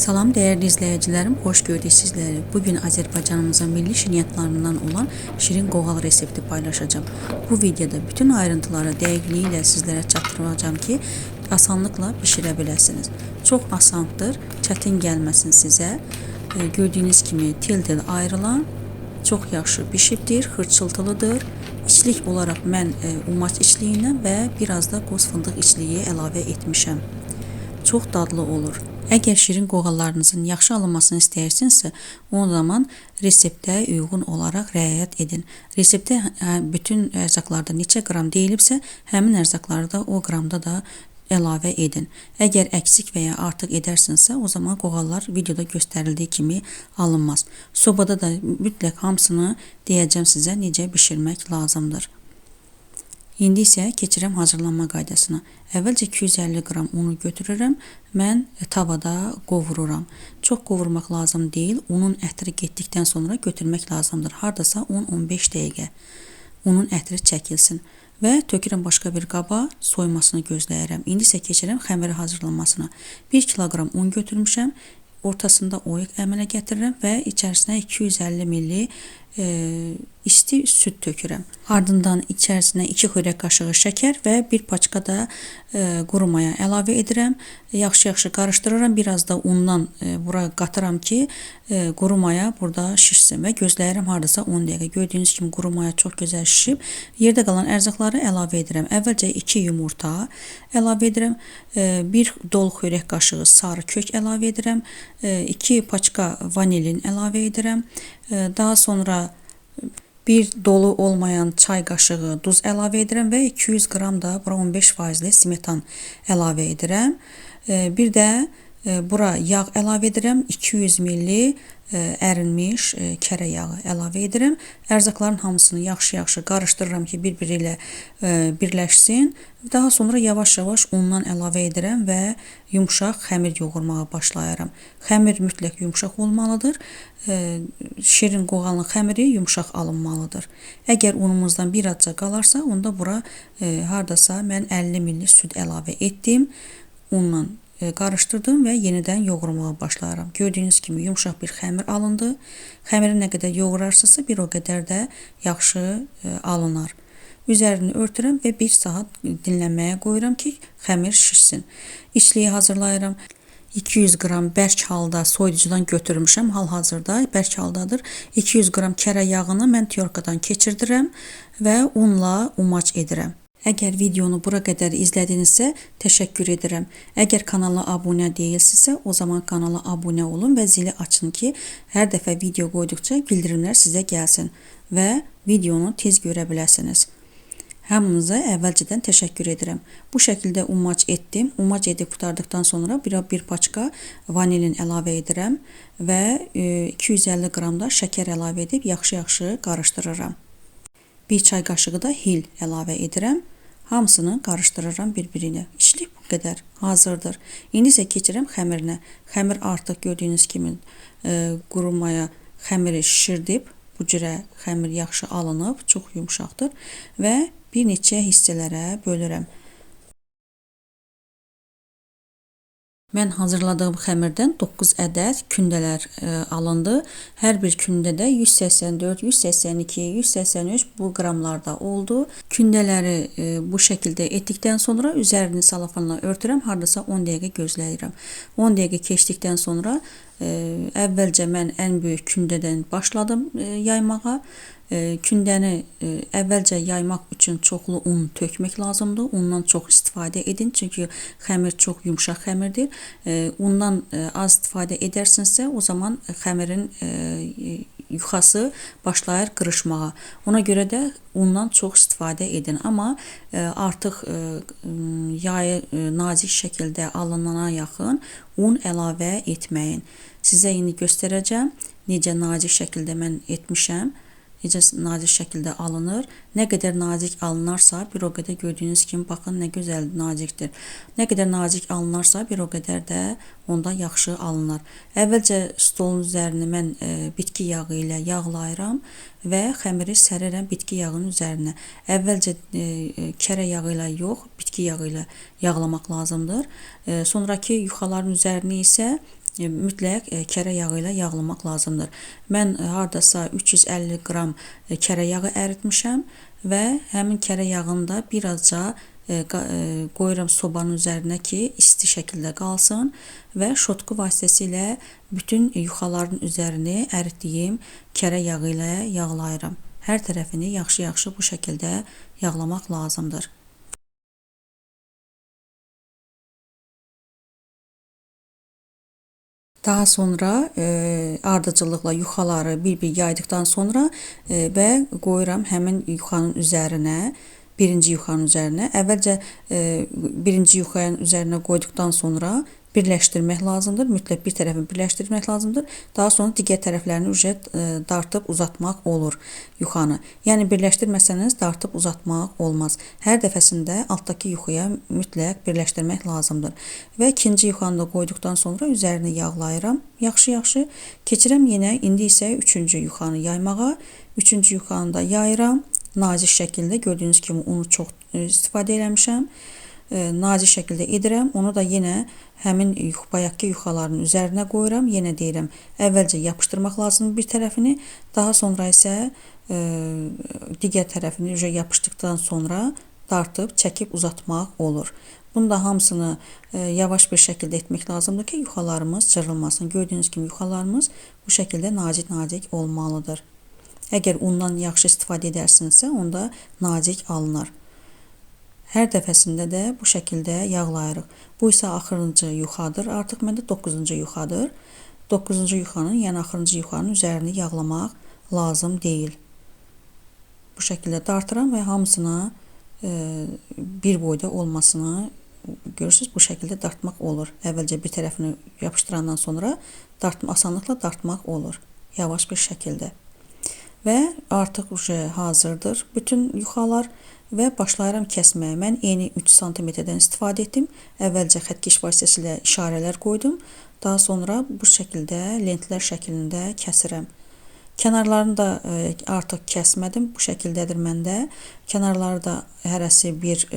Salam değerli izleyicilerim, hoş gördük sizleri. Bugün Azerbaycanımızın milli şirniyyatlarından olan şirin qoğal resepti paylaşacağım. Bu videoda bütün ayrıntıları dəqiqliyi sizlere çatdıracağım ki, asanlıkla pişirə biləsiniz. Çox asandır, çətin gəlməsin sizə. Gördüyünüz kimi tel-tel ayrılan, çox yaxşı bişibdir, xırçıltılıdır. İçlik olaraq mən umaç içliyindən və biraz da qoz fındıq içliyi əlavə etmişəm. Çox dadlı olur. Əgər şirin qoğallarınızın yaxşı alınmasını istəyirsinizsə, o zaman reseptə uyğun olaraq riayət edin. Reseptə bütün ərzaqlarda neçə qram deyilibsə, həmin ərzaqları da o qramda da əlavə edin. Əgər əksik və ya artıq edərsinizsə, o zaman qoğallar videoda göstərildiyi kimi alınmaz. Sobada da mütləq hamısını deyəcəm sizə necə bişirmək lazımdır. İndi isə keçirəm hazırlanma qaydasına. Əvvəlcə 250 qram unu götürürəm. Mən tavada qovururam. Çox qovurmaq lazım deyil. Unun ətri getdikdən sonra götürmək lazımdır. Hardasa 10-15 dəqiqə. Unun ətri çəkilsin. Və tökürəm başqa bir qaba, soymasını gözləyirəm. İndi isə keçirəm xəmiri hazırlanmasına. 1 kiloqram un götürmüşəm. Ortasında oyuq əmələ gətirirəm və içərisinə 250 ml isti süt tökürəm. Ardından içərisinə 2 xörək qaşığı şəkər və bir paçka da quru maya əlavə edirəm. Yaxşı-yaxşı qarışdırıram. Biraz da undan bura qatıram ki, quru maya burada şişsin və gözləyirəm hardasa 10 dəqiqə. Gördüyünüz kimi quru maya çox gözəl şişib. Yerdə qalan ərzaqları əlavə edirəm. Əvvəlcə 2 yumurta əlavə edirəm. 1 dolu xörək qaşığı sarı kök əlavə edirəm. 2 paçka vanilin əlavə edirəm. Daha sonra bir dolu olmayan çay qaşığı duz əlavə edirəm və 200 qram da bura 15% smetan əlavə edirəm. Bir də bura yağ əlavə edirəm. 200 ml ərinmiş kərə yağı əlavə edirəm. Ərzaqların hamısını yaxşı-yaxşı qarışdırıram ki, bir-biri ilə birləşsin. Daha sonra yavaş-yavaş undan əlavə edirəm və yumşaq xəmir yoğurmağa başlayıram. Xəmir mütləq yumşaq olmalıdır. Şirin qoğalın xəmiri yumşaq alınmalıdır. Əgər unumuzdan bir azca qalarsa, onda bura hardasa mən 50 ml süd əlavə etdim. Unla qarışdırdım və yenidən yoğurmağa başlayıram. Gördüyünüz kimi yumşaq bir xəmir alındı. Xəmiri nə qədər yoğurarsınızsa, bir o qədər də yaxşı alınır. Üzərini örtürəm və 1 saat dinlənməyə qoyuram ki, xəmir şişsin. İçliyi hazırlayıram. 200 qram bərk halda soyuducudan götürmüşəm, hal-hazırda bərk haldadır. 200 qram kərə yağını mən tyorkadan keçirdirəm və unla umaç edirəm. Əgər videonu bura qədər izlədinizsə, təşəkkür edirəm. Əgər kanala abunə deyilsinizsə, o zaman kanala abunə olun və zili açın ki, hər dəfə video qoyduqca bildirimlər sizə gəlsin və videonu tez görə biləsiniz. Hamınıza əvvəlcədən təşəkkür edirəm. Bu şəkildə umaç etdim. Umaç edib qurtardıqdan sonra bir paçka vanilin əlavə edirəm və 250 qram da şəkər əlavə edib yaxşı-yaxşı qarışdırıram. 1 çay qaşığı da hil əlavə edirəm. Hamısını qarışdırıram bir-birinə. İçlik bu qədər hazırdır. İndi isə keçirəm xəmirinə. Xəmir artıq gördüyünüz kimi quru maya xəmiri şişirdib. Bu cürə xəmir yaxşı alınıb, çox yumşaqdır və bir neçə hissələrə bölürəm. Mən hazırladığım xəmirdən 9 ədəd kündələr alındı. Hər bir kündədə 184, 182, 183 bu qramlarda oldu. Kündələri bu şəkildə etdikdən sonra üzərini salafanla örtürəm. Hardasa 10 dəqiqə gözləyirəm. 10 dəqiqə keçdikdən sonra əvvəlcə mən ən böyük kündədən başladım yaymağa. Kündəni əvvəlcə yaymaq üçün çoxlu un tökmək lazımdır. Undan çox istifadə edin, çünki xəmir çox yumşaq xəmirdir. Undan az istifadə edərsinizsə, o zaman xəmirin yuxası başlayır qırışmağa. Ona görə də undan çox istifadə edin. Amma artıq yağı nazik şəkildə alınana yaxın un əlavə etməyin. Sizə indi göstərəcəm necə nazik şəkildə mən etmişəm. Necə nazik şəkildə alınır. Nə qədər nazik alınarsa, bir o qədər gördüyünüz kimi, baxın nə gözəl nazikdir. Nə qədər nazik alınarsa, bir o qədər də onda yaxşı alınır. Əvvəlcə stolun üzərini mən bitki yağı ilə yağlayıram və xəmiri sərirəm bitki yağının üzərinə. Əvvəlcə kərə yağı ilə yox, bitki yağı ilə yağlamaq lazımdır. Sonraki yuxaların üzərini isə mütləq kərə yağı ilə yağlamaq lazımdır. Mən hardasa 350 qram kərə yağı əritmişəm və həmin kərə yağını da birazca qoyuram sobanın üzərinə ki, isti şəkildə qalsın və şotku vasitəsilə bütün yuxaların üzərini əritdiyim kərə yağı ilə yağlayıram. Hər tərəfini yaxşı-yaxşı bu şəkildə yağlamaq lazımdır. Daha sonra ardıcıllıqla yuxaları bir-bir yaydıqdan sonra və qoyuram həmin yuxanın üzərinə, birinci yuxanın üzərinə. Əvvəlcə birinci yuxanın üzərinə qoyduqdan sonra birləşdirmək lazımdır. Mütləq bir tərəfini birləşdirmək lazımdır. Daha sonra digər tərəflərini dartıb uzatmaq olur yuxanı. Yəni birləşdirməsəniz dartıb uzatmaq olmaz. Hər dəfəsində altdakı yuxuya mütləq birləşdirmək lazımdır. Və ikinci yuxanı da qoyduqdan sonra üzərini yağlayıram. Yaxşı-yaxşı keçirəm yenə. İndi isə üçüncü yuxanı yaymağa. Üçüncü yuxanı da yayıram. Nazik şəkildə gördüyünüz kimi unu çox istifadə eləmişəm. Nazik şəkildə edirəm. Onu da yenə həmin bayaqki yuxaların üzərinə qoyuram. Yenə deyirəm, əvvəlcə yapışdırmaq lazımdır bir tərəfini. Daha sonra isə digər tərəfini yapışdıqdan sonra dartıb, çəkib uzatmaq olur. Bunu da hamısını yavaş bir şəkildə etmək lazımdır ki, yuxalarımız cırılmasın. Gördüyünüz kimi yuxalarımız bu şəkildə nazik-nazik olmalıdır. Əgər undan yaxşı istifadə edərsinizsə, onda nazik alınır. Hər dəfəsində də bu şəkildə yağlayırıq. Bu isə axırıncı yuxadır. Artıq məndə 9-cu yuxadır. 9-cu yuxanın, yəni axırıncı yuxanın üzərini yağlamaq lazım deyil. Bu şəkildə dartıram və hamısına bir boyda olmasını görürsünüz. Bu şəkildə dartmaq olur. Əvvəlcə bir tərəfini yapışdırandan sonra asanlıqla dartmaq olur. Yavaş bir şəkildə. Və artıq hazırdır bütün yuxalar və başlayıram kəsməyə. Mən eni 3 cm-dən istifadə etdim. Əvvəlcə xəttkeş vasitəsilə işarələr qoydum. Daha sonra bu şəkildə lentlər şəklində kəsirəm. Kənarlarını da artıq kəsmədim. Bu şəkildədir məndə. Kənarları da hərəsi bir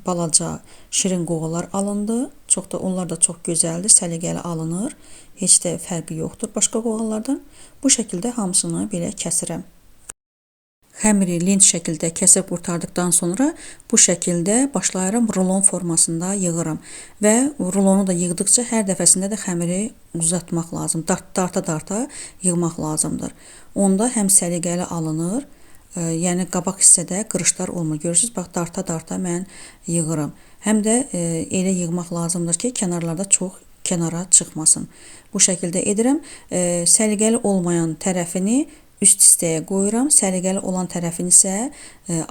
balaca şirin qoğalar alındı. Onlar da çox gözəldir, səliqəli alınır. Heç də fərqi yoxdur başqa qoğalardan. Bu şəkildə hamısını belə kəsirəm. Xəmiri lent şəkildə kəsib qurtardıqdan sonra bu şəkildə başlayıram rulon formasında yığıram. Və rulonu da yığdıqca hər dəfəsində də xəmiri uzatmaq lazım. Darta-darta yığmaq lazımdır. Onda həm səliqəli alınır, yəni qabaq hissədə qırışlar olmur. Görürsünüz, bax darta-darta mən yığıram. Həm də elə yığmaq lazımdır ki, kənarlarda çox kənara çıxmasın. Bu şəkildə edirəm. Səliqəli olmayan tərəfini üst hissəyə qoyuram. Səliqəli olan tərəfini isə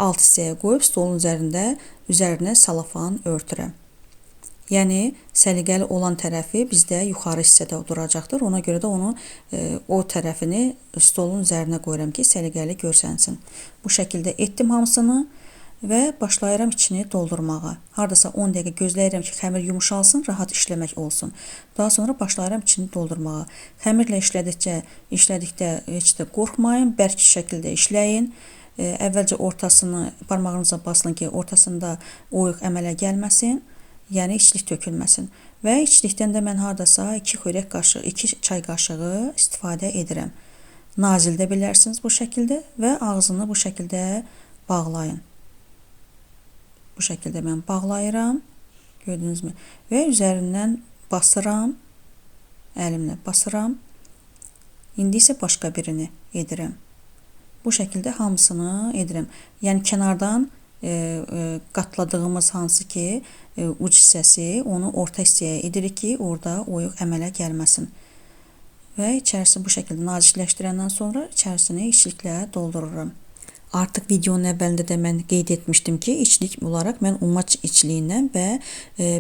alt hissəyə qoyub stolun üzərinə salafan örtürəm. Yəni səliqəli olan tərəfi bizdə yuxarı hissədə duracaqdır. Ona görə də o tərəfini stolun üzərinə qoyuram ki, səliqəli görsənsin. Bu şəkildə etdim hamısını və başlayıram içini doldurmağa. Hardasa 10 dəqiqə gözləyirəm ki, xəmir yumşalsın, rahat işləmək olsun. Daha sonra başlayıram içini doldurmağa. Xəmirlə işlədikdə heç də qorxmayın, bərk şəkildə işləyin. Əvvəlcə ortasını parmağınıza basın ki, ortasında oyuq əmələ gəlməsin, yəni içlik tökülməsin. Və içlikdən də mən hardasa 2 çay qaşığı istifadə edirəm. Nazildə bilərsiniz bu şəkildə və ağzını bu şəkildə bağlayın. Bu şəkildə mən bağlayıram. Gördünüzmü? Və üzərindən basıram. Əlimlə basıram. İndi isə başqa birini edirəm. Bu şəkildə hamısını edirəm. Yəni kənardan qatladığımız hansı ki uc hissəsi, onu orta hissəyə edirik ki, orada oyuq əmələ gəlməsin. Və içərisini bu şəkildə nazikləşdirəndən sonra içərisini içliklə doldururam. Artıq videonun əvvəlində də mən qeyd etmişdim ki, içlik olaraq mən umaç içliyindən və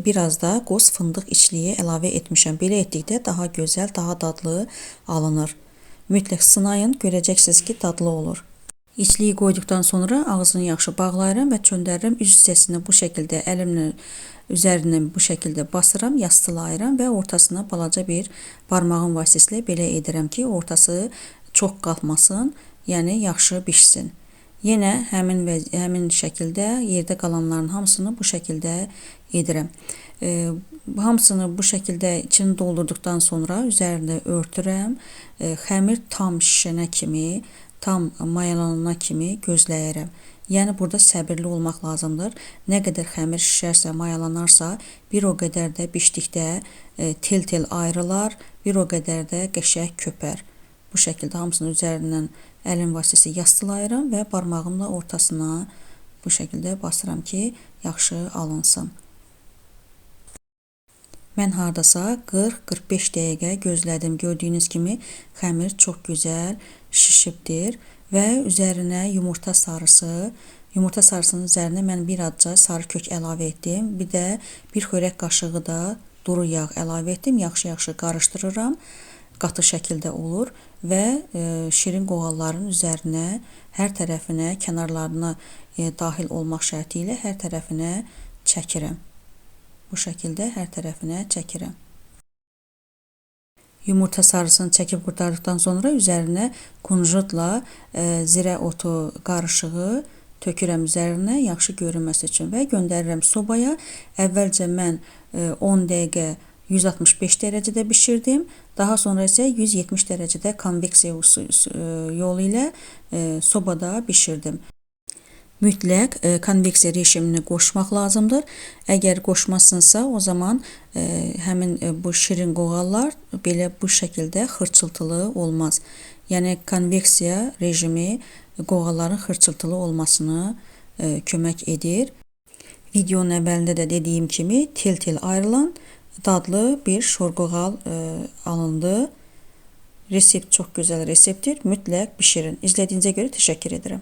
biraz da qoz fındıq içliyi əlavə etmişəm. Belə etdikdə daha gözəl, daha dadlı alınır. Mütləq sınayın, görəcəksiniz ki, dadlı olur. İçliyi qoyduqdan sonra ağzını yaxşı bağlayıram və çöndərirəm. Üz hissəsini bu şəkildə əlimlə üzərindən bu şəkildə basıram, yastılayıram və ortasına balaca bir barmağım vasitəsilə belə edirəm ki, ortası çox qalxmasın, yəni yaxşı bişsin. Yenə həmin şəkildə yerdə qalanların hamısını bu şəkildə edirəm. Hamısını bu şəkildə içini doldurduqdan sonra üzərini örtürəm. Xəmir tam şişənə kimi, tam mayalanana kimi gözləyirəm. Yəni burada səbirli olmaq lazımdır. Nə qədər xəmir şişərsə, mayalanarsa, bir o qədər də bişdikdə tel-tel ayrılar, bir o qədər də qəşəng köpər. Bu şəkildə hamısını üzərindən əlim vasitəsilə yastılayıram və barmağımla ortasına bu şəkildə basıram ki, yaxşı alınsın. Mən hardasa 40-45 dəqiqə gözlədim. Gördüyünüz kimi xəmir çox gözəl şişibdir və üzərinə yumurta sarısının üzərinə mən bir azca sarı kök əlavə etdim. Bir də bir xörək qaşığı da duru yağ əlavə etdim. Yaxşı-yaxşı qarışdırıram. Qatı şəkildə olur və şirin qoğalların üzərinə, hər tərəfinə, kənarlarına dahil olmaq şərti ilə hər tərəfinə çəkirəm. Bu şəkildə hər tərəfinə çəkirəm. Yumurta sarısını çəkib qurtardıqdan sonra üzərinə kunjutla zirə otu qarışığı tökürəm üzərinə yaxşı görünməsi üçün və göndərirəm sobaya. Əvvəlcə mən 10 dəqiqə 165 dərəcədə bişirdim. Daha sonra isə 170 dərəcədə konveksiya yolu ilə sobada bişirdim. Mütləq konveksiya rejimini qoşmaq lazımdır. Əgər qoşmazsınızsa, o zaman həmin bu şirin qoğallar belə bu şəkildə xırçıltılı olmaz. Yəni konveksiya rejimi qoğalların xırçıltılı olmasını kömək edir. Videonun əvvəlində də dediyim kimi tel-tel ayrılan dadlı bir şorqoğal alındı. Resept çox gözəl reseptdir. Mütləq bişirin. İzlədiyinizə görə təşəkkür edirəm.